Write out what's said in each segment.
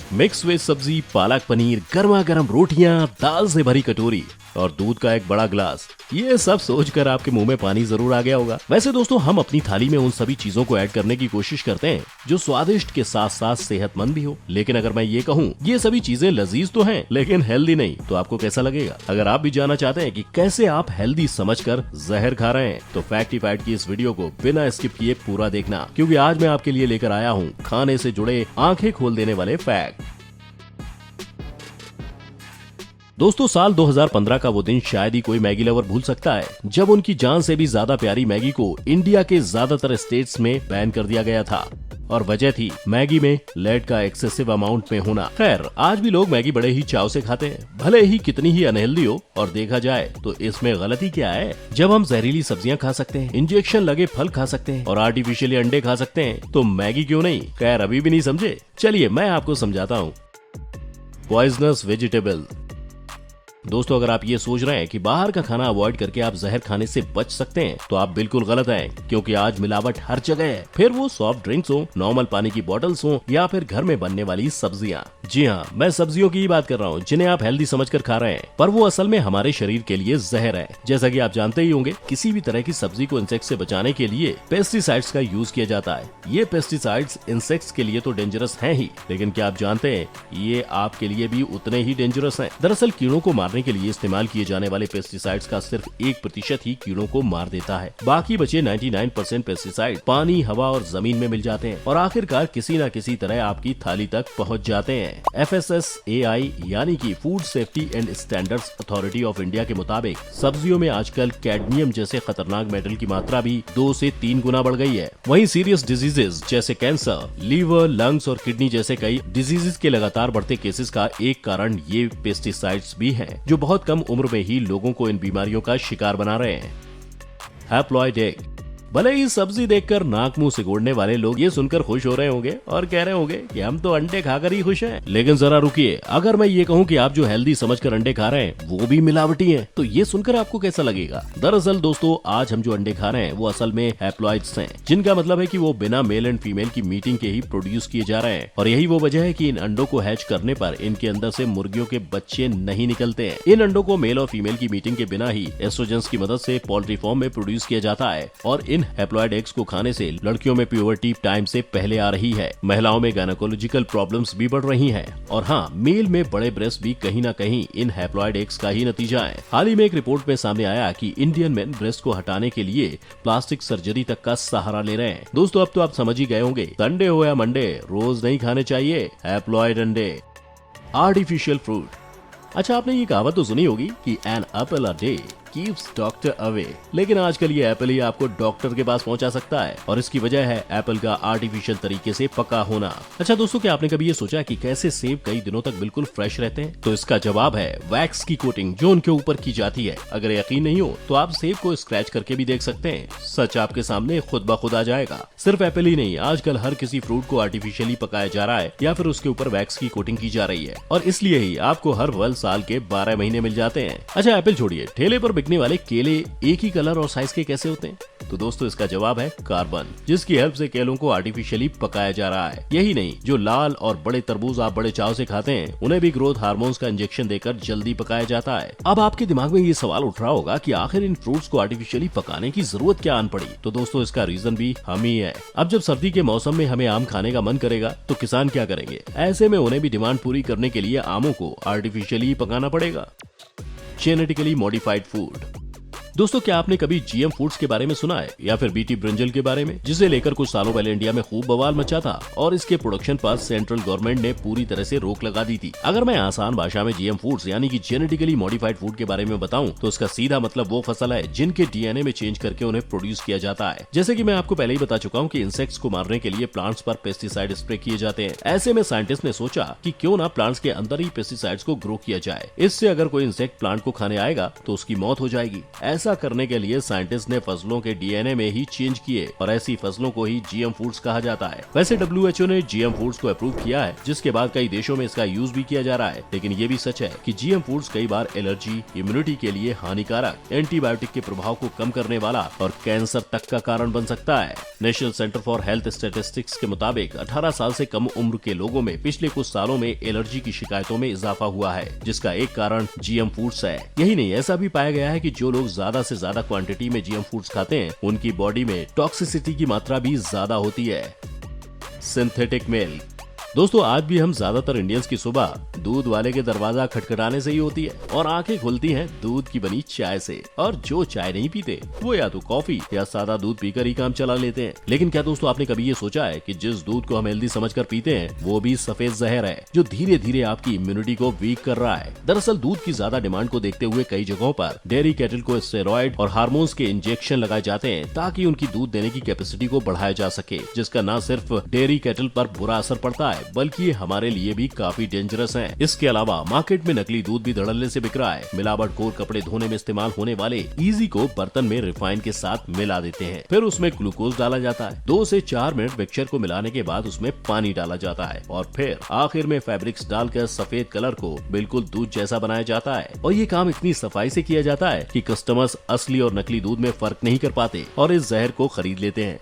Mix veg सब्जी, पालक पनीर, गर्मा गर्म रोटियां, दाल से भरी कटोरी और दूध का एक बड़ा ग्लास। ये सब सोचकर आपके मुंह में पानी जरूर आ गया होगा। वैसे दोस्तों, हम अपनी थाली में उन सभी चीजों को ऐड करने की कोशिश करते हैं जो स्वादिष्ट के साथ साथ सेहतमंद भी हो। लेकिन अगर मैं ये कहूँ ये सभी चीजें लजीज तो हैं लेकिन हेल्दी नहीं, तो आपको कैसा लगेगा? अगर आप भी जानना चाहते हैं कि कैसे आप हेल्दी समझकर जहर खा रहे हैं, तो फैक्टिफाइड की इस वीडियो को बिना स्किप किए पूरा देखना, क्योंकि आज मैं आपके लिए लेकर आया हूँ खाने से जुड़े आंखें खोल देने वाले फैक्ट। दोस्तों, साल 2015 का वो दिन शायद ही कोई मैगी लवर भूल सकता है, जब उनकी जान से भी ज्यादा प्यारी मैगी को इंडिया के ज्यादातर स्टेट्स में बैन कर दिया गया था। और वजह थी मैगी में लेड का एक्सेसिव अमाउंट में होना। खैर, आज भी लोग मैगी बड़े ही चाव से खाते हैं, भले ही कितनी ही अनहेल्दी हो। और देखा जाए तो इसमें गलती क्या है? जब हम जहरीली सब्जियां खा सकते हैं, इंजेक्शन लगे फल खा सकते हैं और आर्टिफिशियली अंडे खा सकते हैं, तो मैगी क्यों नहीं? खैर, अभी भी नहीं समझे? चलिए मैं आपको समझाता हूँ। Poisonous vegetable. दोस्तों, अगर आप ये सोच रहे हैं कि बाहर का खाना अवॉइड करके आप जहर खाने से बच सकते हैं, तो आप बिल्कुल गलत हैं, क्योंकि आज मिलावट हर जगह है। फिर वो सॉफ्ट ड्रिंक्स हो, नॉर्मल पानी की बोतल्स हो या फिर घर में बनने वाली सब्जियां। जी हाँ, मैं सब्जियों की ही बात कर रहा हूँ जिन्हें आप हेल्दी समझकर खा रहे हैं, पर वो असल में हमारे शरीर के लिए जहर है। जैसा कि आप जानते ही होंगे, किसी भी तरह की सब्जी को इंसेक्ट से बचाने के लिए पेस्टिसाइड्स का यूज किया जाता है। ये पेस्टिसाइड्स इंसेक्ट्स के लिए तो डेंजरस हैं ही, लेकिन क्या आप जानते हैं ये आपके लिए भी उतने ही डेंजरस हैं? दरअसल कीड़ों को मारने के लिए इस्तेमाल किए जाने वाले पेस्टिसाइड्स का सिर्फ 1% ही कीड़ों को मार देता है। बाकी बचे 99% पेस्टिसाइड पानी, हवा और जमीन में मिल जाते हैं और आखिरकार किसी न किसी तरह आपकी थाली तक पहुंच जाते हैं। FSSAI यानी कि food safety and standards authority of India के मुताबिक सब्जियों में आजकल कैडमियम जैसे खतरनाक मेटल की मात्रा भी 2 से 3 गुना बढ़ गई है। वहीं सीरियस डिजीजेस जैसे कैंसर, लीवर, लंग्स और किडनी जैसे कई डिजीजेस के लगातार बढ़ते केसेस का एक कारण ये पेस्टिसाइड्स भी हैं, जो बहुत कम उम्र में ही लोगों को इन बीमारियों का शिकार बना रहे हैं। Haploid egg. भले ही सब्जी देखकर नाक मुंह सिकोड़ने वाले लोग ये सुनकर खुश हो रहे होंगे और कह रहे होंगे कि हम तो अंडे खाकर ही खुश हैं। लेकिन जरा रुकिए, अगर मैं ये कहूँ कि आप जो हेल्दी समझकर अंडे खा रहे हैं वो भी मिलावटी हैं, तो ये सुनकर आपको कैसा लगेगा? दरअसल दोस्तों, आज हम जो अंडे खा रहे हैं वो असल में हैप्लॉइड्स हैं, जिनका मतलब है कि वो बिना मेल एंड फीमेल की मीटिंग के ही प्रोड्यूस किए जा रहे हैं। और यही वो वजह है कि इन अंडों को हैच करने पर इनके अंदर से मुर्गियों के बच्चे नहीं निकलते हैं। इन अंडों को मेल और फीमेल की मीटिंग के बिना ही एस्ट्रोजेंस की मदद से पोल्ट्री फॉर्म में प्रोड्यूस किया जाता है। और इन हैप्लॉइड एग्स को खाने से लड़कियों में प्यूबर्टी टाइम से पहले आ रही है, महिलाओं में गायनेकोलॉजिकल प्रॉब्लम्स भी बढ़ रही हैं, और हाँ, मेल में बड़े ब्रेस्ट भी कहीं ना कहीं इन हैप्लॉइड एग्स का ही नतीजा है। हाल ही में एक रिपोर्ट में सामने आया कि इंडियन मेन ब्रेस्ट को हटाने के लिए प्लास्टिक सर्जरी तक का सहारा ले रहे हैं। दोस्तों, अब तो आप समझ ही गए होंगे, संडे हो या मंडे, रोज नहीं खाने चाहिए हैप्लॉइड अंडे। Artificial fruit. अच्छा, आपने ये कहावत तो सुनी होगी कि an apple a day keeps doctor away, लेकिन आजकल ये एप्पल ही आपको डॉक्टर के पास पहुंचा सकता है, और इसकी वजह है एप्पल का आर्टिफिशियल तरीके से पका होना। अच्छा दोस्तों, क्या आपने कभी ये सोचा कि कैसे सेब कई दिनों तक बिल्कुल फ्रेश रहते हैं? तो इसका जवाब है वैक्स की कोटिंग जो उनके ऊपर की जाती है। अगर यकीन नहीं हो तो आप सेब को स्क्रैच करके भी देख सकते हैं, सच आपके सामने खुद ब खुद आ जाएगा। सिर्फ एप्पल ही नहीं, आजकल हर किसी फ्रूट को आर्टिफिशियली पकाया जा रहा है या फिर उसके ऊपर वैक्स की कोटिंग की जा रही है, और इसलिए ही आपको हर फल साल के 12 महीने मिल जाते हैं। अच्छा, एप्पल छोड़िए, ठेले पर बिकने वाले केले एक ही कलर और साइज के कैसे होते हैं? तो दोस्तों, इसका जवाब है कार्बन, जिसकी हेल्प से केलों को आर्टिफिशियली पकाया जा रहा है। यही नहीं, जो लाल और बड़े तरबूज आप बड़े चाव से खाते हैं, उन्हें भी ग्रोथ हार्मोन्स का इंजेक्शन देकर जल्दी पकाया जाता है। अब आपके दिमाग में ये सवाल उठ रहा होगा कि आखिर इन फ्रूट्स को आर्टिफिशियली पकाने की जरूरत क्या आन पड़ी? तो दोस्तों, इसका रीजन भी हम ही है। अब जब सर्दी के मौसम में हमें आम खाने का मन करेगा, तो किसान क्या करेंगे? ऐसे में उन्हें भी डिमांड पूरी करने के लिए आमों को आर्टिफिशियली पकाना पड़ेगा। Genetically modified food. दोस्तों, क्या आपने कभी जीएम फूड्स के बारे में सुना है, या फिर बीटी ब्रिंजल के बारे में, जिसे लेकर कुछ सालों पहले इंडिया में खूब बवाल मचा था और इसके प्रोडक्शन पर सेंट्रल गवर्नमेंट ने पूरी तरह से रोक लगा दी थी? अगर मैं आसान भाषा में जीएम फूड्स यानी कि जेनेटिकली मॉडिफाइड फूड के बारे में बताऊं, तो इसका सीधा मतलब वो फसल है जिनके डीएनए में चेंज करके उन्हें प्रोड्यूस किया जाता है। जैसे कि मैं आपको पहले ही बता चुका हूँ कि इंसेक्ट्स को मारने के लिए प्लांट्स पर पेस्टिसाइड स्प्रे किए जाते हैं। ऐसे में साइंटिस्ट ने सोचा कि क्यों ना प्लांट्स के अंदर ही पेस्टिसाइड्स को ग्रो किया जाए। इससे अगर कोई इंसेक्ट प्लांट को खाने आएगा तो उसकी मौत हो जाएगी। ऐसे ऐसा करने के लिए साइंटिस्ट ने फसलों के डीएनए में ही चेंज किए और ऐसी फसलों को ही जीएम फूड्स कहा जाता है। वैसे WHO ने जीएम फूड्स को अप्रूव किया है, जिसके बाद कई देशों में इसका यूज भी किया जा रहा है। लेकिन ये भी सच है कि जीएम फूड्स कई बार एलर्जी, इम्यूनिटी के लिए हानिकारक, एंटीबायोटिक के प्रभाव को कम करने वाला और कैंसर तक का कारण बन सकता है। National centre for health statistics के मुताबिक 18 साल से कम उम्र के लोगों में पिछले कुछ सालों में एलर्जी की शिकायतों में इजाफा हुआ है, जिसका एक कारण जीएम फूड्स है। यही नहीं, ऐसा भी पाया गया है कि जो लोग ज्यादा से ज्यादा क्वांटिटी में जीएम फूड्स खाते हैं, उनकी बॉडी में टॉक्सिसिटी की मात्रा भी ज्यादा होती है। Synthetic milk. दोस्तों, आज भी हम ज्यादातर इंडियंस की सुबह दूध वाले के दरवाजा खटखटाने से ही होती है और आंखें खुलती हैं दूध की बनी चाय से। और जो चाय नहीं पीते वो या तो कॉफी या सादा दूध पीकर ही काम चला लेते हैं। लेकिन क्या दोस्तों, आपने कभी ये सोचा है कि जिस दूध को हम हेल्दी समझकर पीते हैं वो भी सफेद जहर है, जो धीरे धीरे आपकी इम्यूनिटी को वीक कर रहा है। दरअसल दूध की ज्यादा डिमांड को देखते हुए कई जगहों पर डेयरी कैटल को स्टेरॉइड और हार्मोन्स के इंजेक्शन लगाए जाते हैं, ताकि उनकी दूध देने की कैपेसिटी को बढ़ाया जा सके, जिसका न सिर्फ डेयरी कैटल पर बुरा असर पड़ता है, बल्कि हमारे लिए भी काफी डेंजरस है। इसके अलावा मार्केट में नकली दूध भी धड़ल्ले से बिक रहा है। मिलावटखोर कपड़े धोने में इस्तेमाल होने वाले इजी को बर्तन में रिफाइन के साथ मिला देते हैं, फिर उसमें ग्लूकोज डाला जाता है। 2 से 4 मिनट मिक्सचर को मिलाने के बाद उसमें पानी डाला जाता है और फिर आखिर में फैब्रिक्स डालकर सफेद कलर को बिल्कुल दूध जैसा बनाया जाता है। और ये काम इतनी सफाई से किया जाता है कि कस्टमर्स असली और नकली दूध में फर्क नहीं कर पाते और इस जहर को खरीद लेते हैं।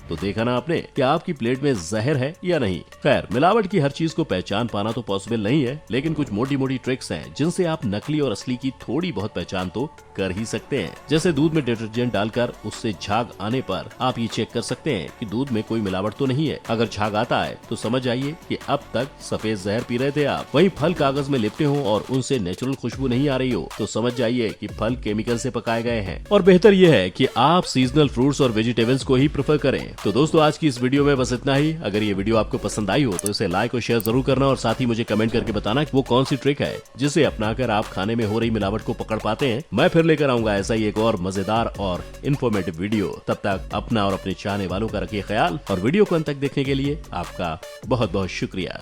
तो देखा ना आपने कि आपकी प्लेट में जहर है या नहीं। खैर, मिलावट की हर चीज को पहचान पाना तो पॉसिबल नहीं है, लेकिन कुछ मोटी मोटी ट्रिक्स हैं जिनसे आप नकली और असली की थोड़ी बहुत पहचान तो कर ही सकते हैं। जैसे दूध में डिटर्जेंट डालकर उससे झाग आने पर आप ये चेक कर सकते हैं कि दूध में कोई मिलावट तो नहीं है। अगर झाग आता है तो समझ जाइए कि अब तक सफेद जहर पी रहे थे आप। वहीं फल कागज में लिपटे हो और उनसे नेचुरल खुशबू नहीं आ रही हो तो समझ जाइए कि फल केमिकल से पकाए गए हैं। और बेहतर यह है कि आप सीजनल फ्रूट्स और वेजिटेबल्स को ही प्रेफर करें। तो दोस्तों, आज की इस वीडियो में बस इतना ही। अगर ये वीडियो आपको पसंद आई हो तो इसे लाइक और शेयर जरूर करना और साथ ही मुझे कमेंट करके बताना कि वो कौन सी ट्रिक है जिसे अपनाकर आप खाने में हो रही मिलावट को पकड़ पाते हैं। मैं फिर लेकर आऊंगा ऐसा ही एक और मजेदार और इन्फॉर्मेटिव वीडियो। तब तक अपना और अपने चाहने वालों का रखिए ख्याल और वीडियो को अंत तक देखने के लिए आपका बहुत बहुत शुक्रिया।